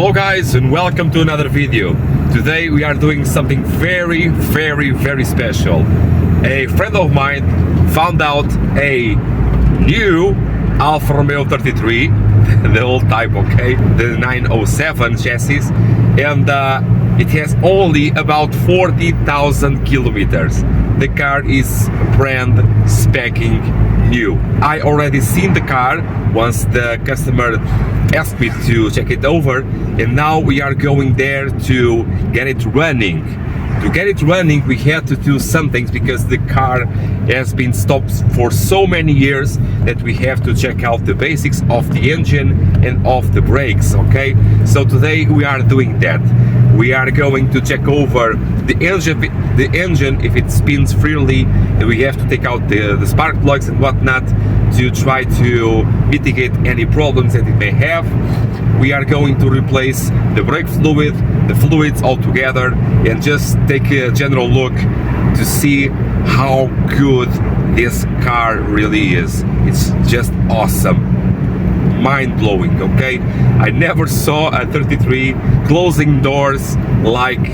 Hello guys, and welcome to another video. Today we are doing something very special. A friend of mine found out a new Alfa Romeo 33, the old type, okay, the 907 chassis, and it has only about 40,000 kilometers. The car is brand spanking new. I already seen the car once the customer asked me to check it over, and now we are going there to get it running. To get it running, we had to do some things because the car has been stopped for so many years that we have to check out the basics of the engine and of the brakes, okay? So today we are doing that. We are going to check over the engine if it spins freely, and we have to take out the spark plugs and whatnot to try to mitigate any problems that it may have. We are going to replace the brake fluid, the fluids altogether, and just take a general look to see how good this car really is. It's just awesome. Mind-blowing, okay? I never saw a 33 closing doors like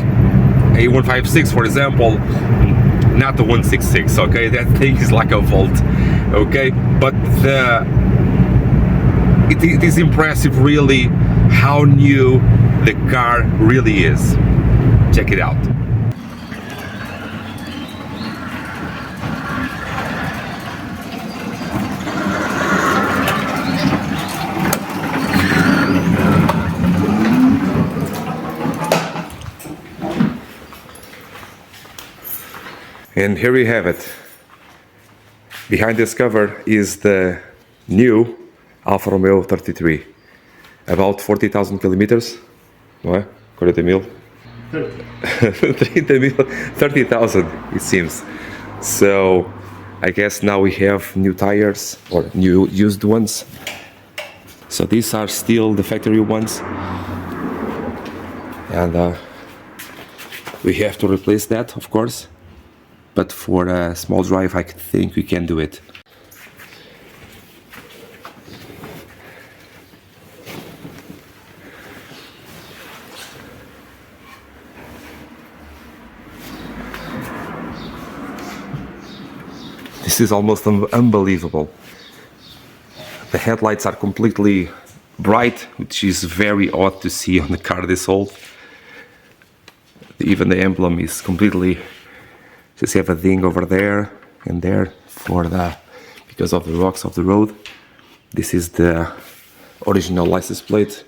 a 156, for example, not the 166, okay? That thing is like a vault, okay? But it is impressive really how new the car really is. Check it out. And here we have it. Behind this cover is the new Alfa Romeo 33. About 40,000 kilometers. Não é? 40 mil? 30 mil, 30,000 it seems. So I guess now we have new tires, or new used ones. So these are still the factory ones. And we have to replace that, of course. But for a small drive, I think we can do it. This is almost unbelievable. The headlights are completely bright, which is very odd to see on the car this old. Even the emblem is completely, just have a ding over there and there because of the rocks of the road. This is the original license plate.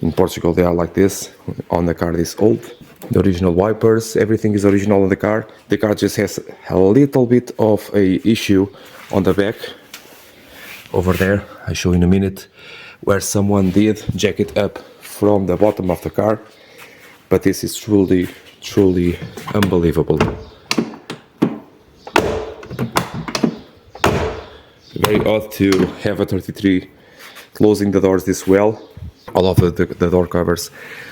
In Portugal they are like this, on the car this old. The original wipers, everything is original on the car. The car just has a little bit of a issue on the back. Over there, I'll show in a minute, where someone did jack it up from the bottom of the car. But this is truly unbelievable. Very odd to have a 33 closing the doors this well. All of the door covers,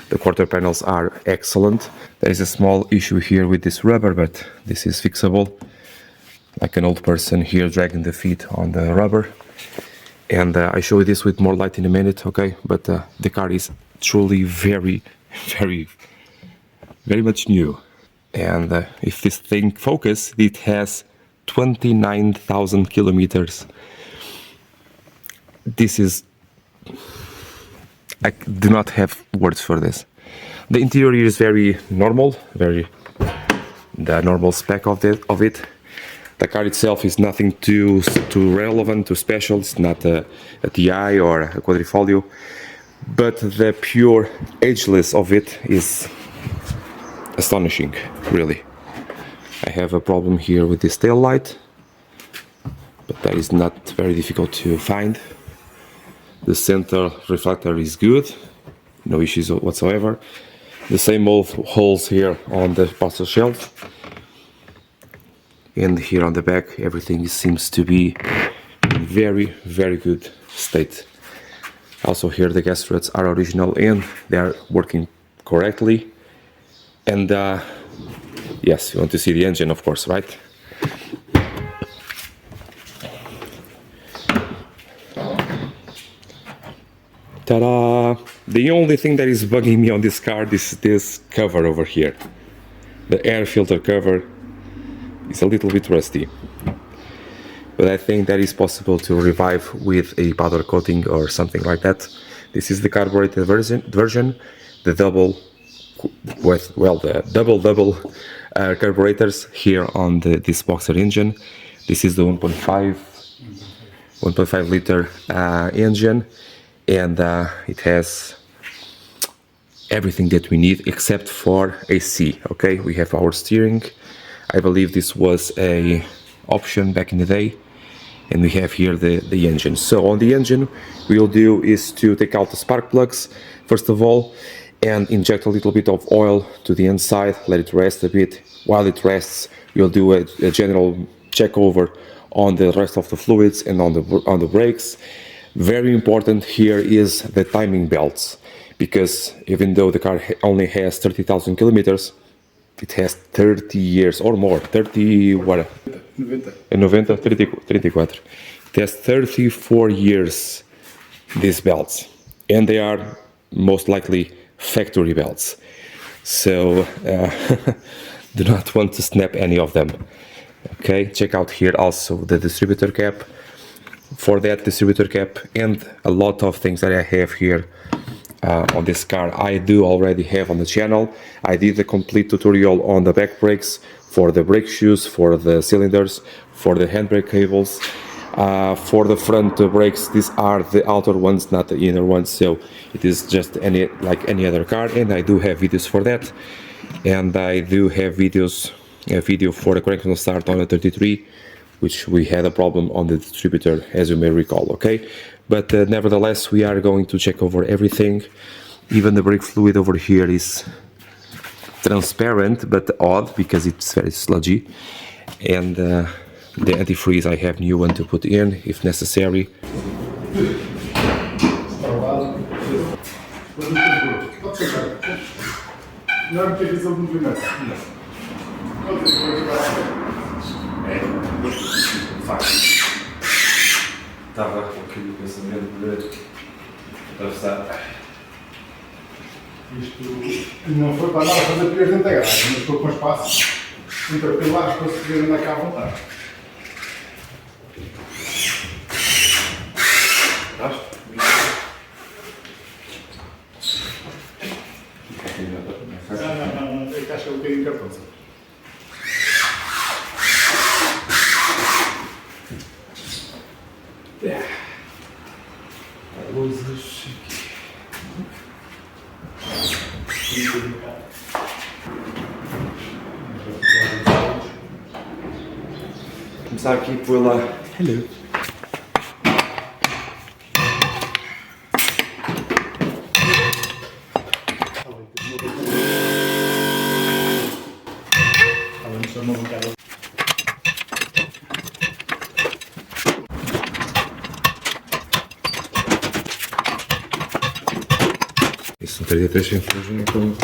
the quarter panels are excellent. There is a small issue here with this rubber, but this is fixable. Like an old person here dragging the feet on the rubber. And I show you this with more light in a minute, okay? But the car is truly very much new. And if this thing focuses, it has 29,000 kilometers. This is, I do not have words for this. The interior is very normal, the normal spec of it. The car itself is nothing too relevant, too special. It's not a TI or a quadrifoglio, but the pure ageless of it is astonishing, really. I have a problem here with this tail light, but that is not very difficult to find. The center reflector is good, no issues whatsoever. The same old holes here on the parcel shelf. And here on the back, everything seems to be in very good state. Also here the gas struts are original and they are working correctly. And yes, you want to see the engine, of course, right? Ta-da! The only thing that is bugging me on this car is this cover over here. The air filter cover is a little bit rusty, but I think that is possible to revive with a powder coating or something like that. This is the carbureted version, the double with, well, the double carburetors here on this boxer engine. This is the 1.5 liter engine, and it has everything that we need except for AC. Okay, we have our steering. I believe this was a option back in the day, and we have here the engine. So on the engine, we'll do is to take out the spark plugs first of all and inject a little bit of oil to the inside, let it rest a bit. While it rests, we'll do a general check over on the rest of the fluids and on the brakes. Very important here is the timing belts, because even though the car only has 30,000 kilometers, it has 30 years or more. 30 what? 90, 34. It has 34 years, these belts, and they are most likely factory belts. So do not want to snap any of them. Okay, check out here also the distributor cap. For that distributor cap and a lot of things that I have here on this car, I do already have on the channel. I did a complete tutorial on the back brakes, for the brake shoes, for the cylinders, for the handbrake cables, for the front brakes. These are the outer ones, not the inner ones, so it is just like any other car, and I do have videos for that. And I do have a video for the correctional start on the 33, which we had a problem on the distributor, as you may recall. Okay, but nevertheless, we are going to check over everything. Even the brake fluid over here is transparent but odd because it's very sludgy, and the antifreeze, I have new one to put in if necessary. Estava com aquele pensamento de atravessar. Isto não foi para nada fazer piores dentro da garagem, mas foi com espaço entre pilares para se poder andar cá à vontade. Não, é que acho que é um bocadinho cartão. Luzes começar aqui pela hello. Isso, 33 sem flores, então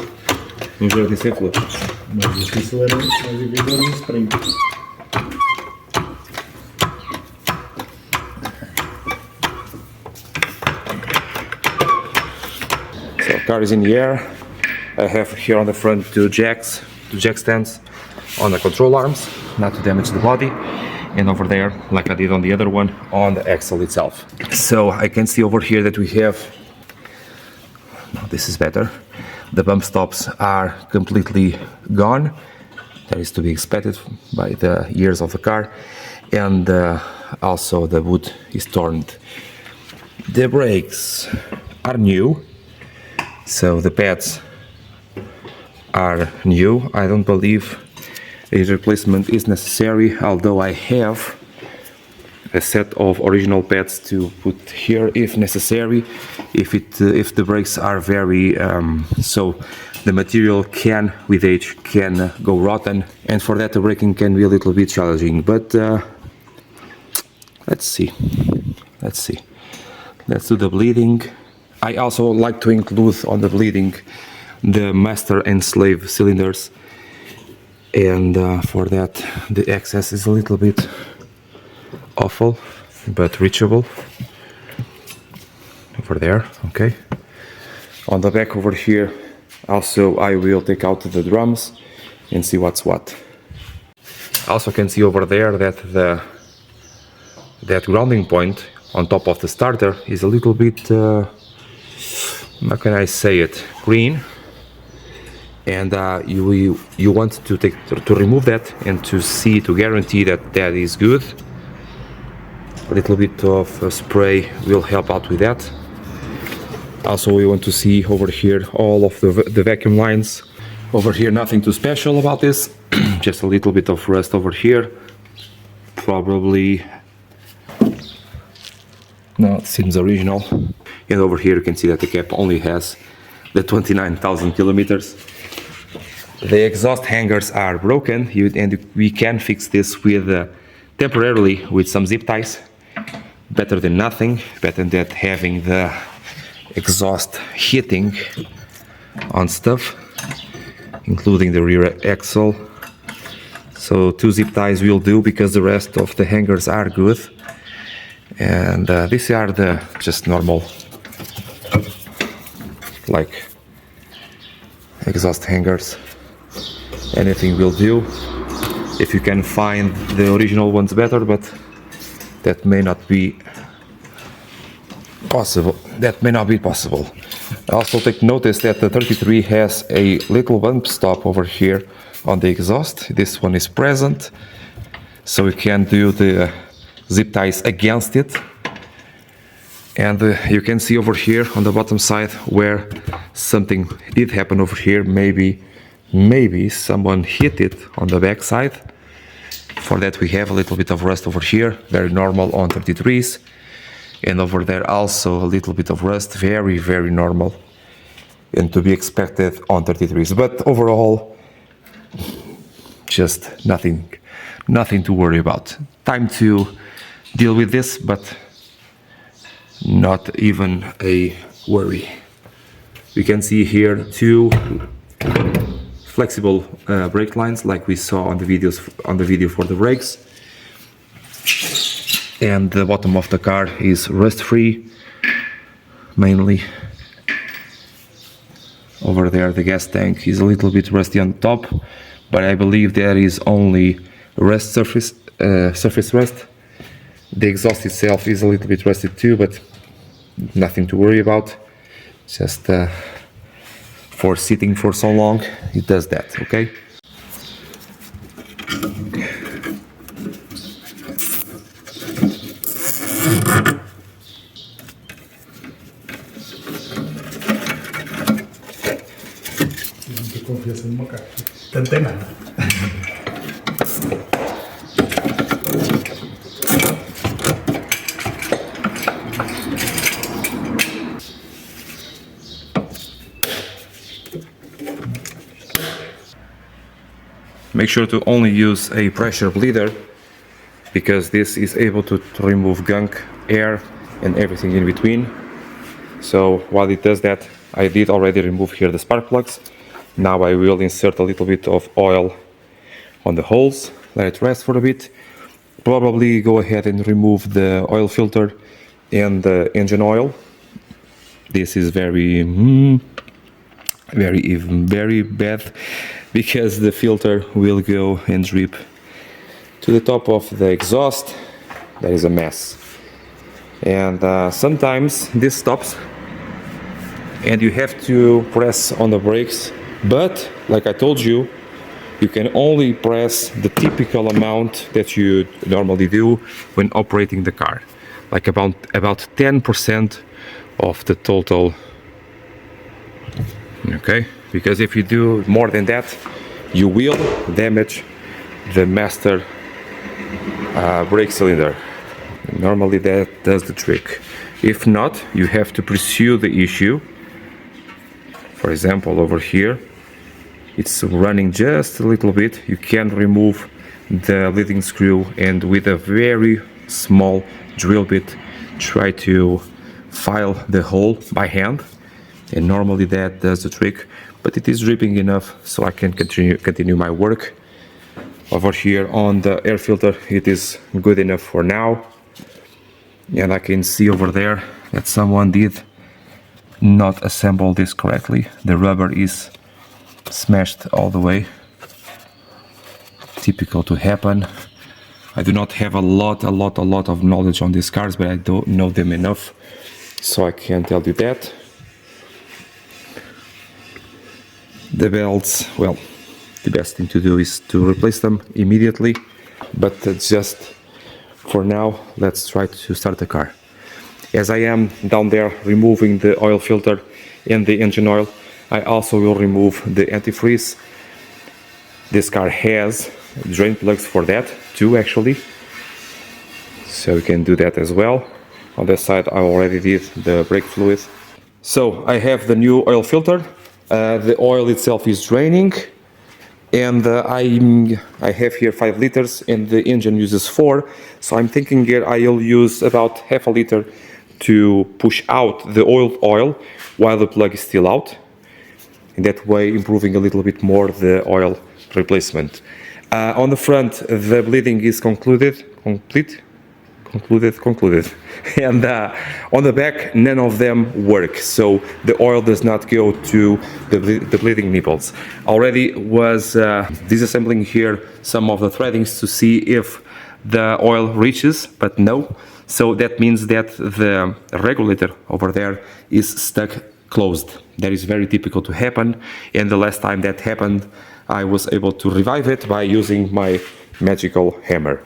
um jardim sem flores. Mais difícil era mais divisor no spring. So car is in the air. I have here on the front two jack stands on the control arms, not to damage the body, and over there, like I did on the other one, on the axle itself. So I can see over here that we have, this is better, the bump stops are completely gone. That is to be expected by the years of the car, and also the wood is torn. The brakes are new, so the pads are new. I don't believe a replacement is necessary, although I have a set of original pads to put here if necessary, if the brakes are very so the material can with age can go rotten, and for that the braking can be a little bit challenging. But let's see, let's do the bleeding. I also like to include on the bleeding the master and slave cylinders, and for that the access is a little bit awful but reachable over there. Okay, On the back over here, also I will take out the drums and see what's what. Also can see over there that that grounding point on top of the starter is a little bit, how can I say it, green. And you want to remove that and to guarantee that that is good. A little bit of spray will help out with that. Also, we want to see over here all of the vacuum lines. Over here, nothing too special about this. Just a little bit of rust over here. Probably, no, it seems original. And over here you can see that the cap only has the 29,000 kilometers. The exhaust hangers are broken, and we can fix this with temporarily with some zip ties. Better than nothing, better than having the exhaust hitting on stuff, including the rear axle. So 2 zip ties will do, because the rest of the hangers are good. And these are the just normal, like, exhaust hangers. Anything will do. If you can find the original ones, better, but that may not be possible. Also take notice that the 33 has a little bump stop over here on the exhaust. This one is present, so we can do the zip ties against it. And you can see over here on the bottom side where something did happen over here. Maybe someone hit it on the back side. For that we have a little bit of rust over here, very normal on 33s. And over there also a little bit of rust, very, very normal, and to be expected on 33s. But overall, just nothing to worry about. Time to deal with this, but not even a worry. You can see here 2 flexible brake lines, like we saw on the video for the brakes. And the bottom of the car is rust free, mainly. Over there the gas tank is a little bit rusty on the top, but I believe there is only rust surface rust. The exhaust itself is a little bit rusted too, but nothing to worry about. Just for sitting for so long, it does that, okay? Muita confiança numa caixa. Tanto tem nada. Make sure to only use a pressure bleeder, because this is able to remove gunk, air and everything in between. So while it does that, I did already remove here the spark plugs. Now I will insert a little bit of oil on the holes, let it rest for a bit. Probably go ahead and remove the oil filter and the engine oil. This is very bad, because the filter will go and drip to the top of the exhaust. That is a mess. And sometimes this stops and you have to press on the brakes, but like I told you, you can only press the typical amount that you normally do when operating the car, like about 10% of the total. Okay, because if you do more than that, you will damage the master brake cylinder. Normally that does the trick. If not, you have to pursue the issue. For example, over here it's running just a little bit. You can remove the leading screw and with a very small drill bit try to file the hole by hand, and normally that does the trick. But it is dripping enough so I can continue my work. Over here on the air filter, it is good enough for now. And I can see over there that someone did not assembled this correctly. The rubber is smashed all the way. Typical to happen. I do not have a lot of knowledge on these cars, but I don't know them enough, so I can tell you that. The belts, well, the best thing to do is to replace them immediately, but just for now, let's try to start the car. As I am down there removing the oil filter and the engine oil, I also will remove the antifreeze. This car has drain plugs for that too, actually, so we can do that as well. On this side I already did the brake fluid. So I have the new oil filter. The oil itself is draining, and I have here 5 liters and the engine uses 4, so I'm thinking here I'll use about half a liter to push out the oil while the plug is still out, in that way improving a little bit more the oil replacement. On the front, the bleeding is concluded, and on the back none of them work, so the oil does not go to the bleeding nipples. Already was disassembling here some of the threadings to see if the oil reaches, but no, so that means that the regulator over there is stuck closed. That is very typical to happen, and the last time that happened I was able to revive it by using my magical hammer.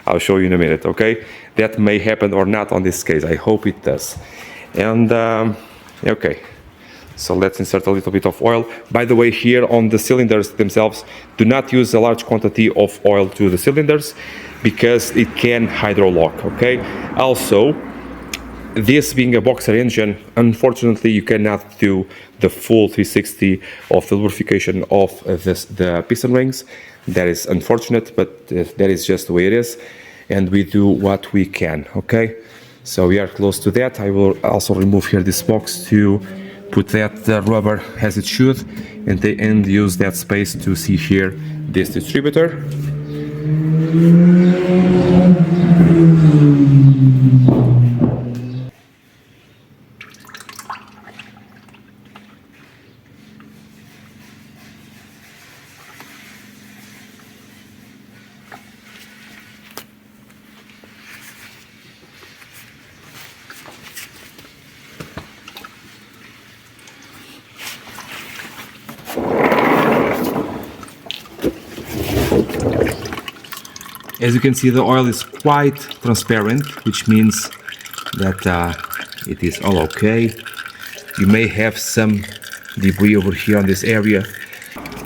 I'll show you in a minute, okay? That may happen or not on this case, I hope it does. And okay, so let's insert a little bit of oil. By the way, here on the cylinders themselves, do not use a large quantity of oil to the cylinders because it can hydrolock, okay? Also, this being a boxer engine, unfortunately you cannot do the full 360 of the lubrication of the piston rings. That is unfortunate, but that is just the way it is, and we do what we can, okay? So we are close to that. I will also remove here this box to put that rubber as it should, and use that space to see here this distributor. As you can see, the oil is quite transparent, which means that it is all okay. You may have some debris over here on this area,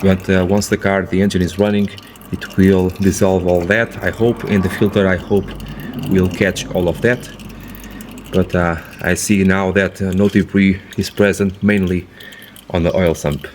but once the engine is running, it will dissolve all that, I hope, and the filter, I hope, will catch all of that. But I see now that no debris is present, mainly on the oil sump.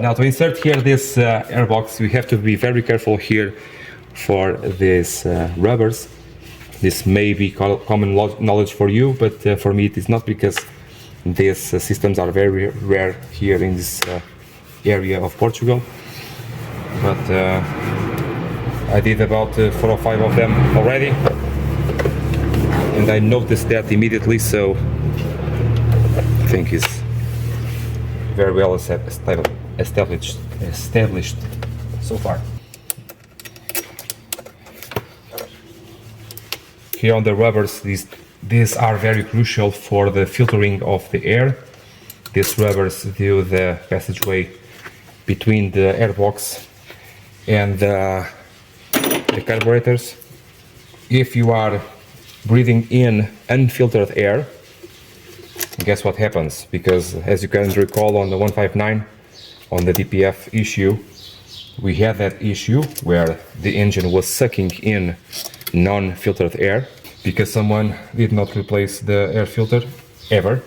Now to insert here this airbox, we have to be very careful here for these rubbers. This may be common knowledge for you, but for me it is not, because these systems are very rare here in this area of Portugal. But I did about 4 or 5 of them already, and I noticed that immediately, so I think it's very well established so far. Here on the rubbers, these are very crucial for the filtering of the air. These rubbers do the passageway between the airbox and the carburetors. If you are breathing in unfiltered air, guess what happens? Because as you can recall, on the 159, on the DPF issue, we had that issue where the engine was sucking in non-filtered air, because someone did not replace the air filter ever.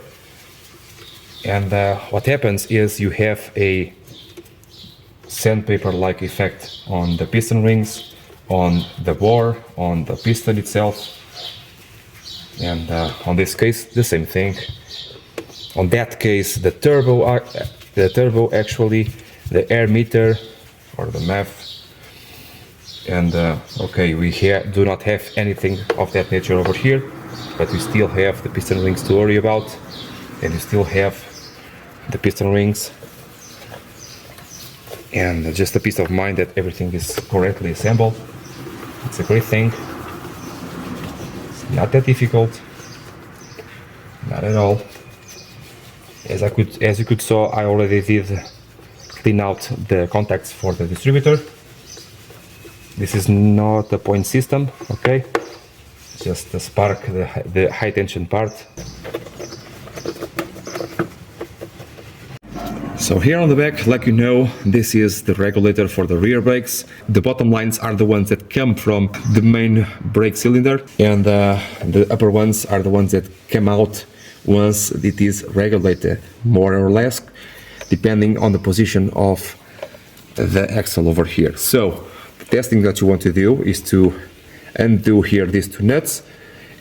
And what happens is you have a sandpaper-like effect on the piston rings, on the bore, on the piston itself, and on this case the same thing. On that case the turbo actually, the air meter or the MAF, and okay, we do not have anything of that nature over here, but we still have the piston rings to worry about, and we still have the piston rings, and just a peace of mind that everything is correctly assembled. It's a great thing. It's not that difficult, not at all. As you could saw, I already did clean out the contacts for the distributor. This is not a point system, okay? Just the spark, the high tension part. So here on the back, like you know, this is the regulator for the rear brakes. The bottom lines are the ones that come from the main brake cylinder, and the upper ones are the ones that come out once it is regulated, more or less, depending on the position of the axle over here. So the testing that you want to do is to undo here these two nuts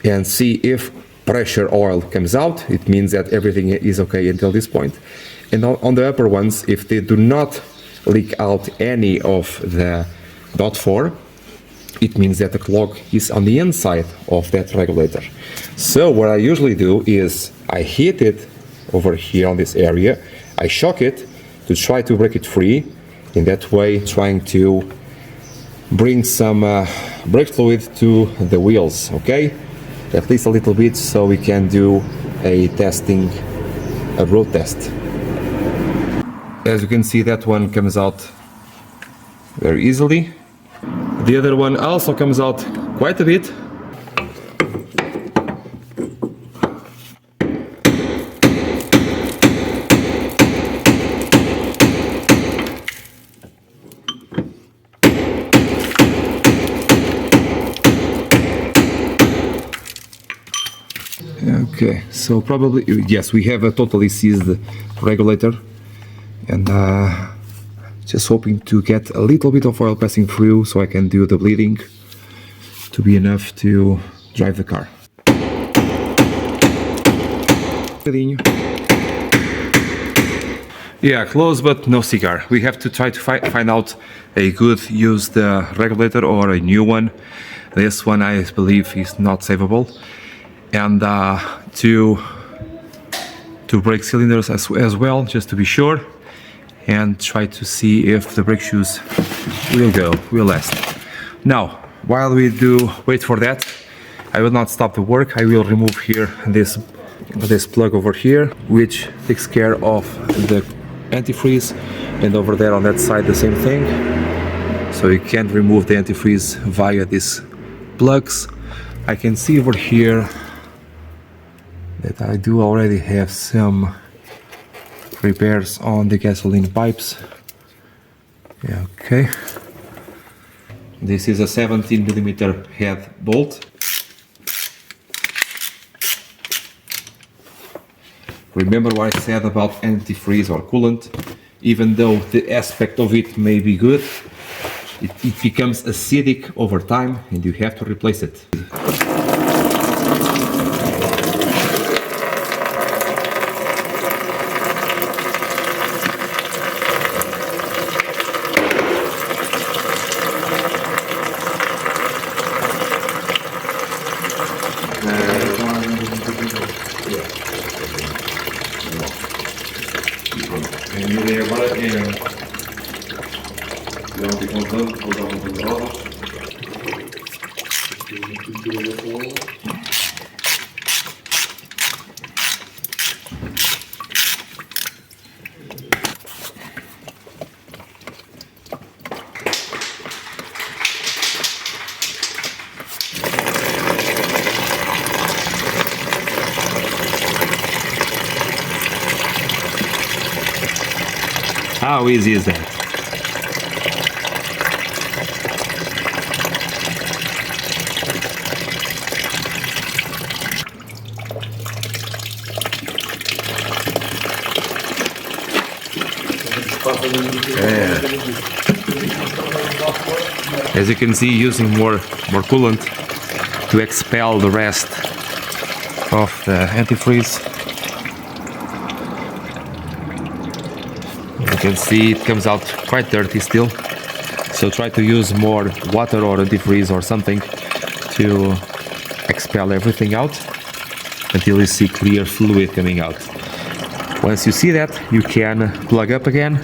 and see if pressure oil comes out. It means that everything is okay until this point. And on the upper ones, if they do not leak out any of the .4, it means that the clog is on the inside of that regulator. So what I usually do is I hit it over here on this area, I shock it to try to break it free, in that way trying to bring some brake fluid to the wheels, okay? At least a little bit, so we can do a road test. As you can see, that one comes out very easily. The other one also comes out quite a bit. Okay, so probably, yes, we have a totally seized regulator, and just hoping to get a little bit of oil passing through so I can do the bleeding to be enough to drive the car. Yeah, close but no cigar. We have to try to find out a good used regulator or a new one. This one I believe is not savable. And to brake cylinders as well, just to be sure, and try to see if the brake shoes will last. Now, while we do wait for that, I will not stop the work. I will remove here this plug over here, which takes care of the antifreeze, and over there on that side the same thing. So you can't remove the antifreeze via these plugs. I can see over here that I do already have some repairs on the gasoline pipes. Yeah, okay. This is a 17mm head bolt. Remember what I said about antifreeze or coolant? Even though the aspect of it may be good, it becomes acidic over time and you have to replace it. How easy is that? As you can see, using more coolant to expel the rest of the antifreeze. You can see it comes out quite dirty still, so try to use more water or antifreeze or something to expel everything out until you see clear fluid coming out. Once you see that, you can plug up again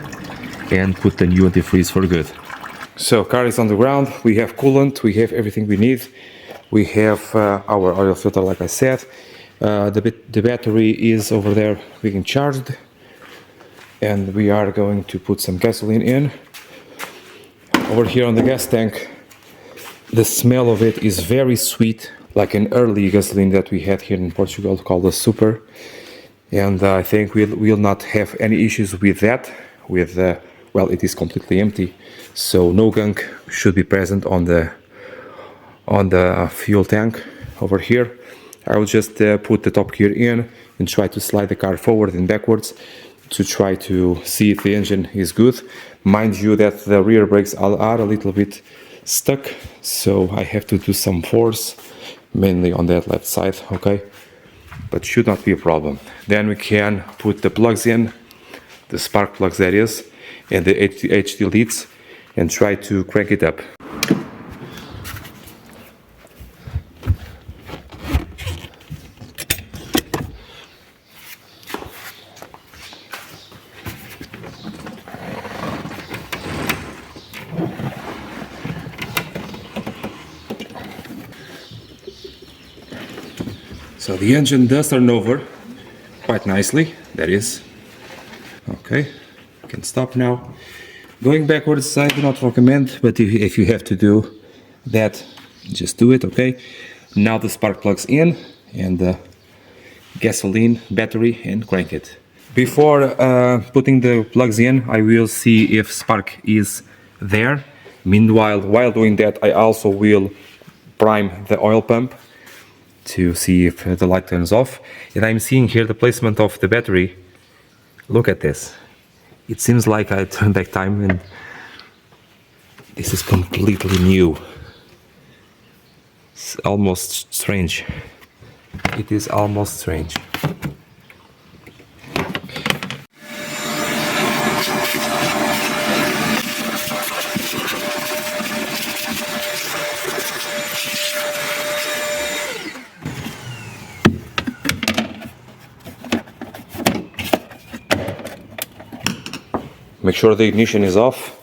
and put the new antifreeze for good. So car is on the ground, we have coolant, we have everything we need. We have our oil filter, like I said. The battery is over there being charged, and we are going to put some gasoline in. Over here on the gas tank, the smell of it is very sweet, like an early gasoline that we had here in Portugal called the Super. And I think we'll not have any issues with that. Well, it is completely empty, so no gunk should be present on the fuel tank over here. I will just put the top gear in and try to slide the car forward and backwards to try to see if the engine is good. Mind you that the rear brakes are a little bit stuck, so I have to do some force, mainly on that left side, okay? But should not be a problem. Then we can put the plugs in, the spark plugs that is, and the HD leads, and try to crank it up. So the engine does turn over quite nicely, that is. Okay, can stop now. Going backwards I do not recommend, but if you have to do that, just do it, okay? Now the spark plugs in, and the gasoline battery, and crank it. Before putting the plugs in, I will see if spark is there. Meanwhile, while doing that, I also will prime the oil pump to see if the light turns off. And I'm seeing here the placement of the battery. Look at this. It seems like I turned back time and this is completely new. It's almost strange. It is almost strange. Make sure the ignition is off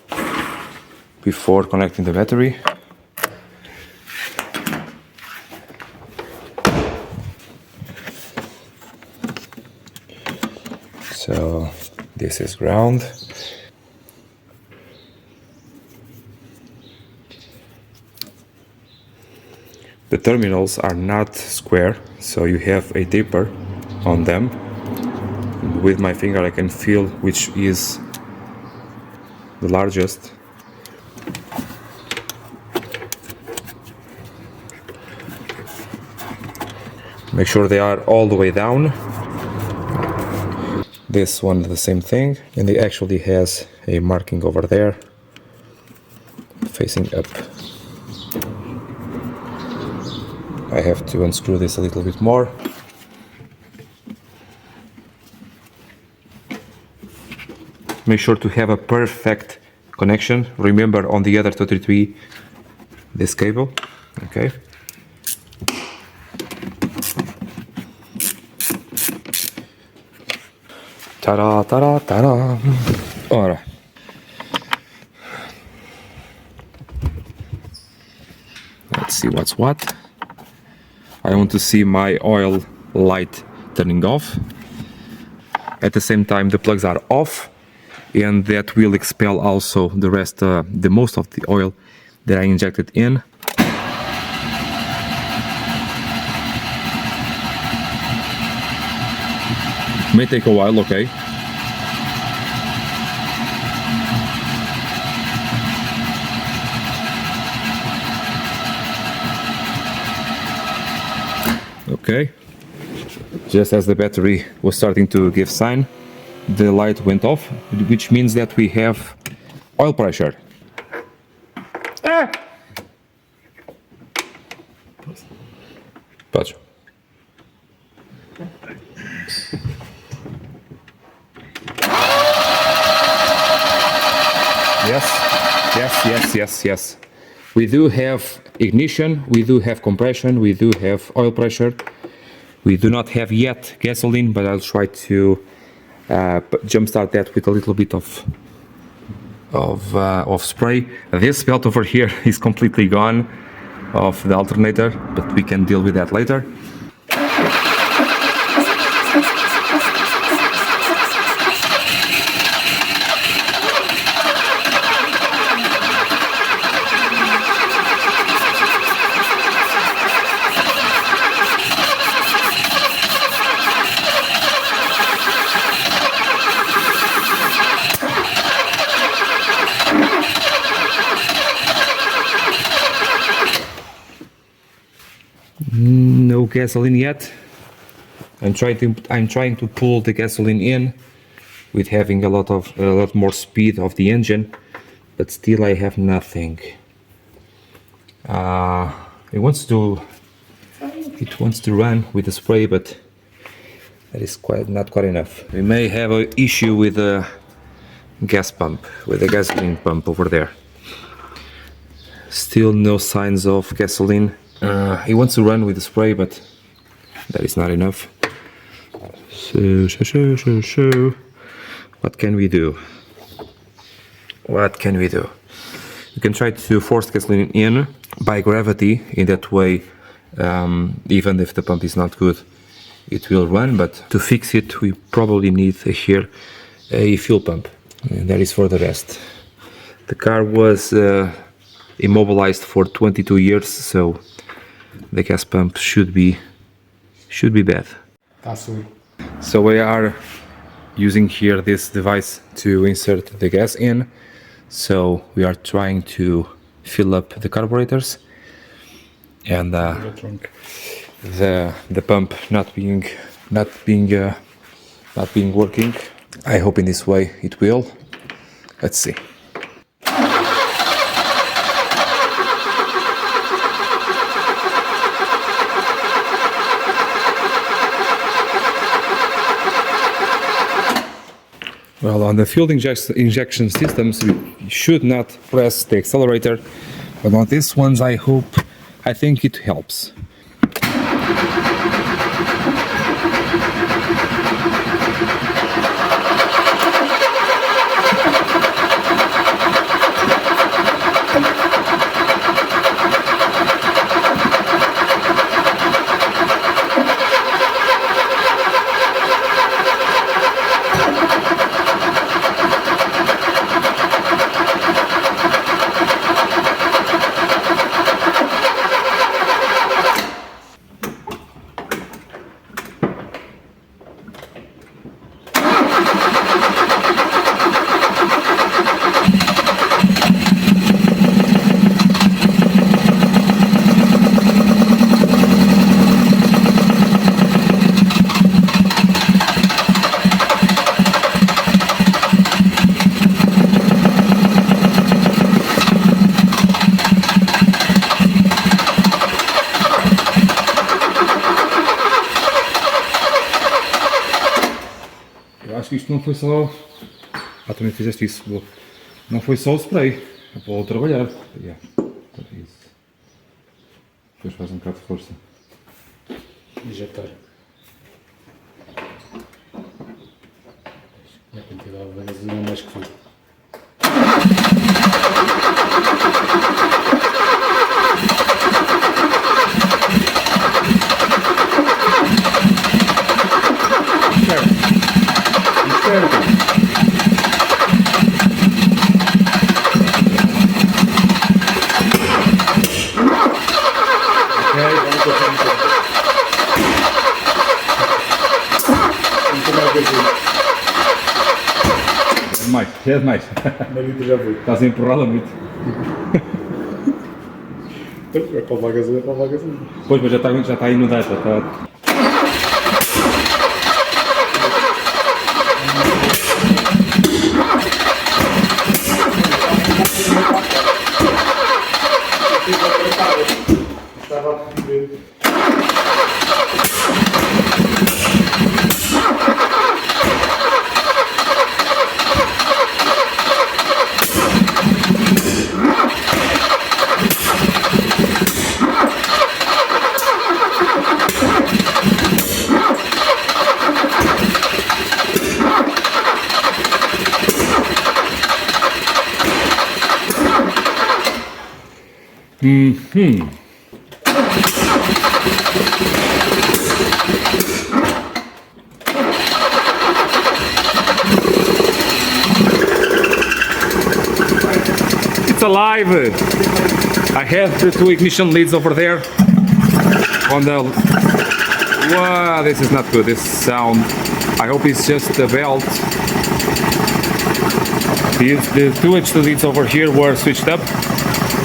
before connecting the battery. So this is ground. The terminals are not square, so you have a dipper on them. With my finger I can feel which is the largest. Make sure they are all the way down. This one the same thing, and it actually has a marking over there facing up. I have to unscrew this a little bit more. Make sure to have a perfect connection. Remember on the other 233 this cable, okay? Ta-da, ta-da, ta-da. Ora. Let's see what's what. I want to see my oil light turning off. At the same time the plugs are off, and that will expel also the rest, the most of the oil that I injected in. May take a while, okay. Okay, just as the battery was starting to give sign, the light went off, which means that we have oil pressure. Patrz. Yes. We do have ignition, we do have compression, we do have oil pressure. We do not have yet gasoline, but I'll try to jumpstart that with a little bit of spray. This belt over here is completely gone of the alternator, but we can deal with that later. No gasoline yet. I'm trying to pull the gasoline in with having a lot more speed of the engine, but still I have nothing. It wants to run with the spray, but that is not quite enough. We may have an issue with the gas pump, with the gasoline pump over there. Still no signs of gasoline. It wants to run with the spray, but that is not enough. So, what can we do? You can try to force gasoline in by gravity. In that way, even if the pump is not good, it will run. But to fix it, we probably need here a fuel pump, and that is for the rest. The car was immobilized for 22 years, so the gas pump should be bad. So we are using here this device to insert the gas in. So we are trying to fill up the carburetors, and the pump not being working. I hope in this way it will. Let's see. Well, on the fuel injection systems, we should not press the accelerator, but on these ones, I think it helps. Acho que isto não foi só... também fizeste isso, boa. Não foi só o spray, é para trabalhar. Yeah. Isso. Depois faz um bocado de força. Injetar. A quantidade de gasolina mais que foi. É demais. Já foi. Estás a empurrá-la muito. É para levar gasolina, Pois, mas já está aí no data. It's alive! I have the two ignition leads over there on the... Wow, this is not good, this sound. I hope it's just the belt. The two extra leads over here were switched up.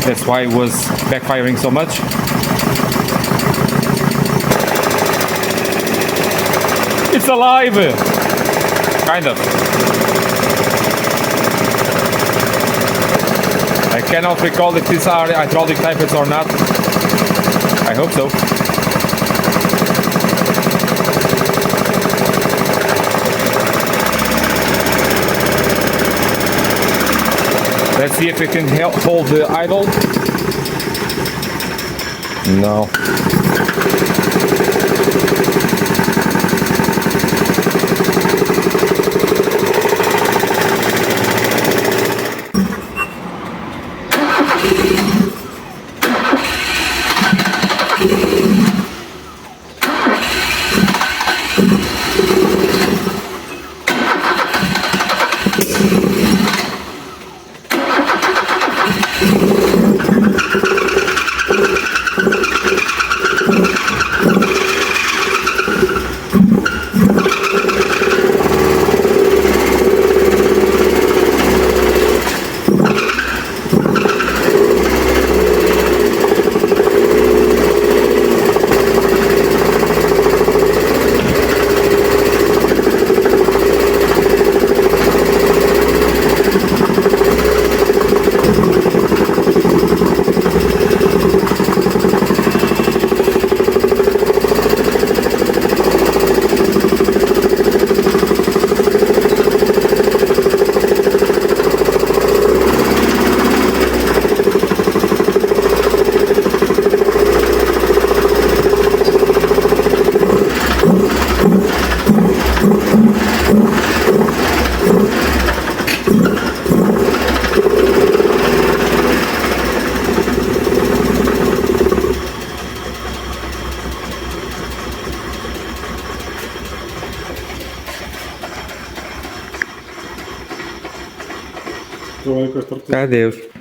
That's why it was backfiring so much. It's alive! Kind of. I cannot recall if these are hydraulic types or not. I hope so. Let's see if we can hold the idle. No.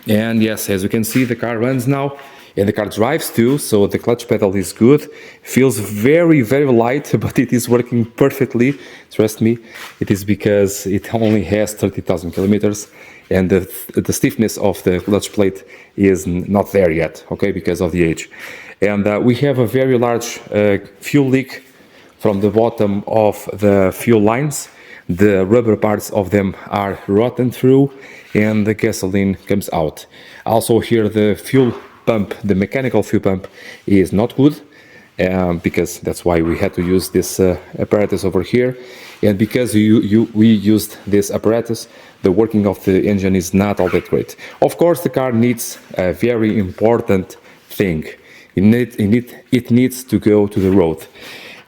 And yes, as you can see, the car runs now and the car drives too, so the clutch pedal is good. Feels very, very light, but it is working perfectly. Trust me, it is because it only has 30,000 kilometers and the stiffness of the clutch plate is not there yet, okay, because of the age. And we have a very large fuel leak from the bottom of the fuel lines. The rubber parts of them are rotten through and the gasoline comes out. Also here the fuel pump, the mechanical fuel pump is not good because that's why we had to use this apparatus over here. And because we used this apparatus, the working of the engine is not all that great. Of course, the car needs a very important thing. It needs to go to the road.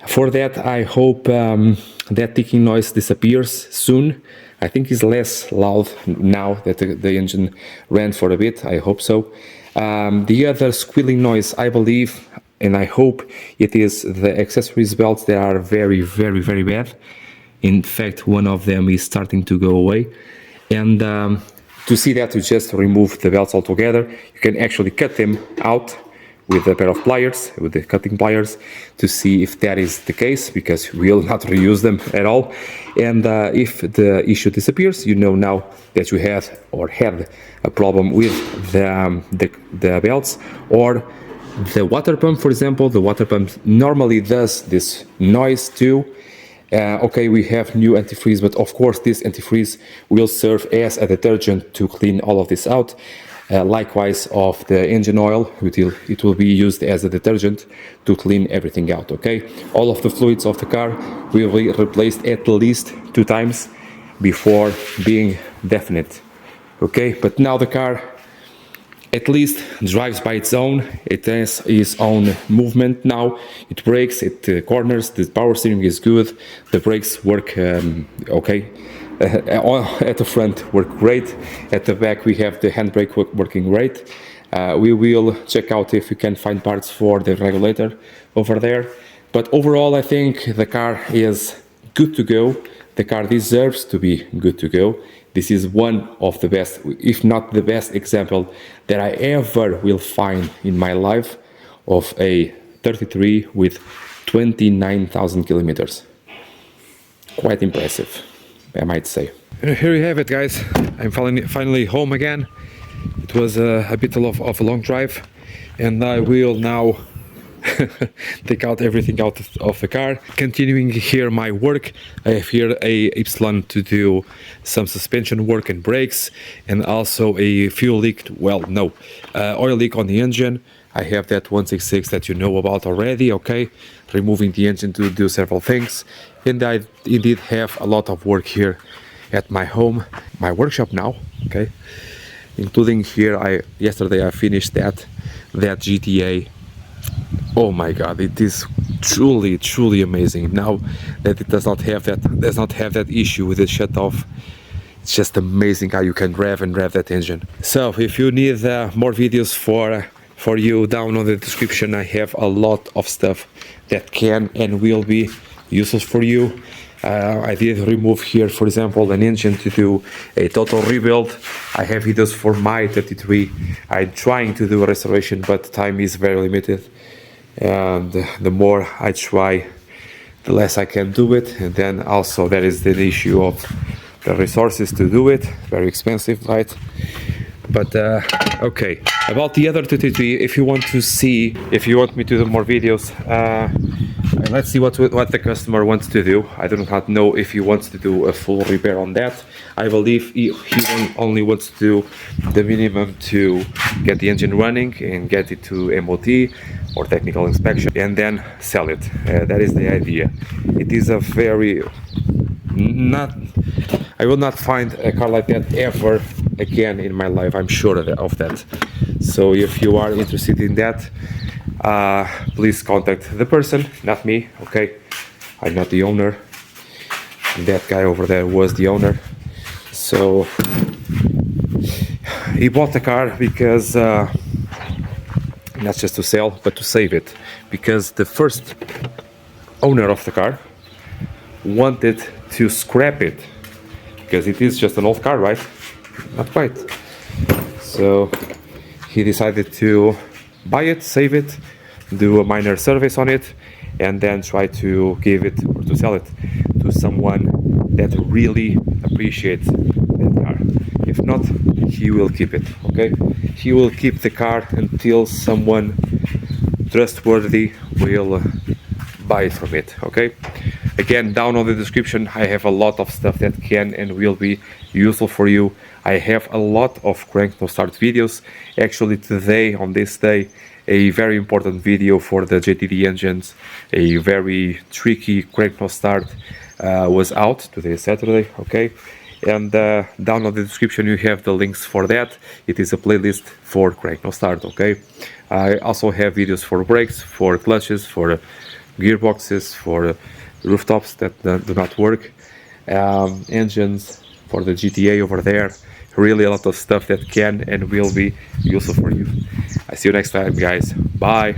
For that, I hope that ticking noise disappears soon. I think it's less loud now that the engine ran for a bit. I hope so. The other squealing noise, I believe, and I hope it is the accessories belts that are very, very, very bad. In fact, one of them is starting to go away. And to see that, to just remove the belts altogether, you can actually cut them out with a pair of pliers, with the cutting pliers, to see if that is the case, because we'll not reuse them at all. And if the issue disappears, you know now that you have or had a problem with the belts or the water pump, for example. The water pump normally does this noise too. Okay, we have new antifreeze, but of course this antifreeze will serve as a detergent to clean all of this out. Likewise of the engine oil, it will be used as a detergent to clean everything out, okay? All of the fluids of the car will be replaced at least 2 times before being definite, okay? But now the car at least drives by its own. It has its own movement now. It brakes, it corners, the power steering is good, the brakes work okay. At the front work great, at the back we have the handbrake working great. We will check out if we can find parts for the regulator over there. But overall, I think the car is good to go. The car deserves to be good to go. This is one of the best, if not the best example that I ever will find in my life of a 33 with 29,000 kilometers. Quite impressive, I might say. Here you have it, guys. I'm finally home again. It was a bit of a long drive, and I will now take out everything out of the car. Continuing here my work, I have here a Ypsilon to do some suspension work and brakes, and also a fuel leak, oil leak on the engine. I have that 166 that you know about already, okay? Removing the engine to do several things. And I indeed have a lot of work here at my home, my workshop now, okay? Including here, yesterday I finished that GTA. Oh my god, it is truly amazing now that it does not have that issue with the shut off. It's just amazing how you can rev that engine. So if you need more videos for you, down on the description I have a lot of stuff that can and will be useful for you. I did remove here, for example, an engine to do a total rebuild. I have videos for my 33. I'm trying to do a restoration, but time is very limited, and the more I try, the less I can do it. And then also there is the issue of the resources to do it, very expensive, right? But okay, about the other 33, if you want me to do more videos, let's see what the customer wants to do. I do not know if he wants to do a full repair on that. I believe he only wants to do the minimum to get the engine running and get it to MOT or technical inspection, and then sell it. That is the idea. It is a very I will not find a car like that ever again in my life, I'm sure of that. So if you are interested in that, please contact the person, not me, okay? I'm not the owner. That guy over there was the owner. So he bought the car because not just to sell, but to save it, because the first owner of the car wanted to scrap it, because it is just an old car, right? Not quite. So he decided to buy it, save it, do a minor service on it, and then try to give it or to sell it to someone that really appreciates that car. If not, he will keep it, okay? He will keep the car until someone trustworthy will buy it from it, okay? Again, down on the description I have a lot of stuff that can and will be useful for you. I have a lot of crank no start videos. Actually today, on this day, a very important video for the JTD engines, a very tricky crank no start was out. Today is Saturday, okay? And down on the description you have the links for that. It is a playlist for crank no start, okay? I also have videos for brakes, for clutches, for gearboxes, for rooftops that do not work, engines, for the GTA over there. Really a lot of stuff that can and will be useful for you. I see you next time, guys. Bye.